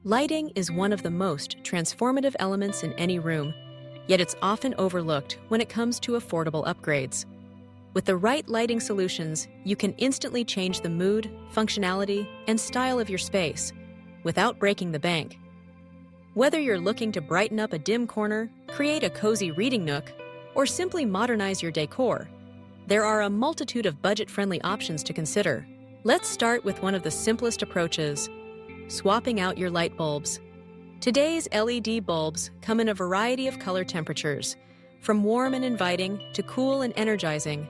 Lighting is one of the most transformative elements in any room, yet it's often overlooked when it comes to affordable upgrades. With the right lighting solutions, you can instantly change the mood, functionality, and style of your space without breaking the bank. Whether you're looking to brighten up a dim corner, create a cozy reading nook, or simply modernize your decor, there are a multitude of budget-friendly options to consider. Let's start with one of the simplest approaches: swapping out your light bulbs. Today's LED bulbs come in a variety of color temperatures, from warm and inviting to cool and energizing.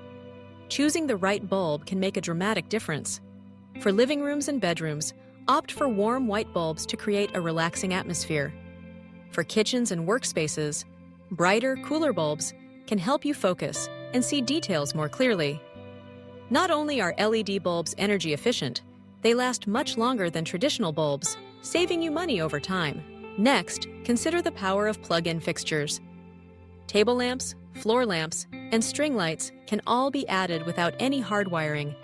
Choosing the right bulb can make a dramatic difference. For living rooms and bedrooms, opt for warm white bulbs to create a relaxing atmosphere. For kitchens and workspaces, brighter, cooler bulbs can help you focus and see details more clearly. Not only are LED bulbs energy efficient, they last much longer than traditional bulbs, saving you money over time. Next, consider the power of plug-in fixtures. Table lamps, floor lamps, and string lights can all be added without any hardwiring,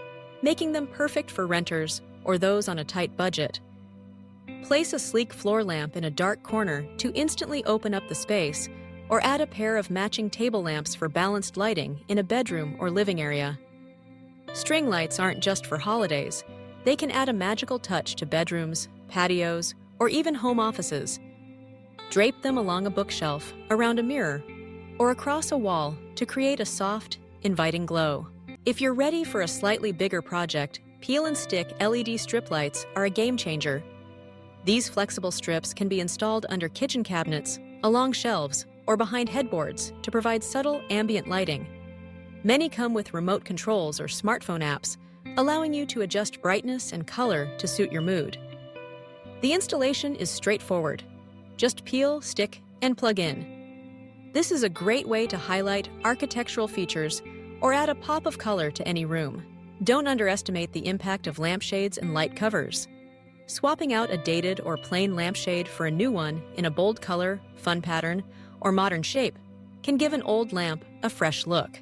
making them perfect for renters or those on a tight budget. Place a sleek floor lamp in a dark corner to instantly open up the space, or add a pair of matching table lamps for balanced lighting in a bedroom or living area. String lights aren't just for holidays. They can add a magical touch to bedrooms, patios, or even home offices. Drape them along a bookshelf, around a mirror, or across a wall to create a soft, inviting glow. If you're ready for a slightly bigger project, peel and stick LED strip lights are a game changer. These flexible strips can be installed under kitchen cabinets, along shelves, or behind headboards to provide subtle ambient lighting. Many come with remote controls or smartphone apps, allowing you to adjust brightness and color to suit your mood. The installation is straightforward. Just peel, stick, and plug in. This is a great way to highlight architectural features or add a pop of color to any room. Don't underestimate the impact of lampshades and light covers. Swapping out a dated or plain lampshade for a new one in a bold color, fun pattern, or modern shape can give an old lamp a fresh look.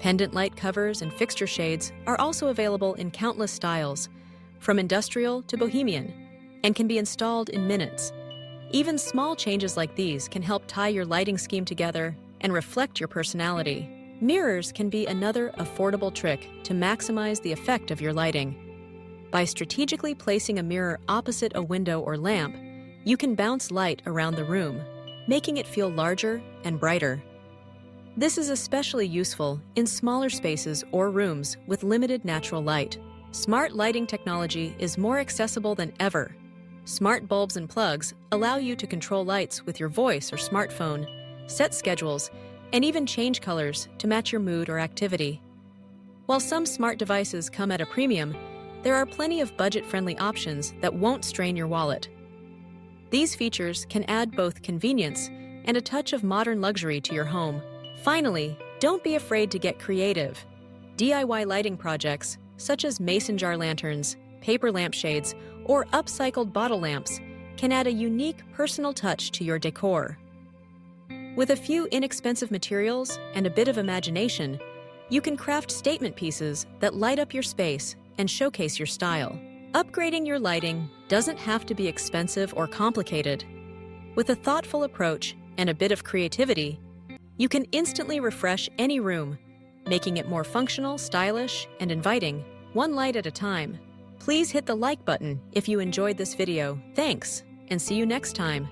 Pendant light covers and fixture shades are also available in countless styles, from industrial to bohemian, and can be installed in minutes. Even small changes like these can help tie your lighting scheme together and reflect your personality. Mirrors can be another affordable trick to maximize the effect of your lighting. By strategically placing a mirror opposite a window or lamp, you can bounce light around the room, making it feel larger and brighter. This is especially useful in smaller spaces or rooms with limited natural light. Smart lighting technology is more accessible than ever. Smart bulbs and plugs allow you to control lights with your voice or smartphone, set schedules, and even change colors to match your mood or activity. While some smart devices come at a premium, there are plenty of budget-friendly options that won't strain your wallet. These features can add both convenience and a touch of modern luxury to your home. Finally, don't be afraid to get creative. DIY lighting projects, such as mason jar lanterns, paper lampshades, or upcycled bottle lamps, can add a unique personal touch to your decor. With a few inexpensive materials and a bit of imagination, you can craft statement pieces that light up your space and showcase your style. Upgrading your lighting doesn't have to be expensive or complicated. With a thoughtful approach and a bit of creativity, you can instantly refresh any room, making it more functional, stylish, and inviting, one light at a time. Please hit the like button if you enjoyed this video. Thanks, and see you next time.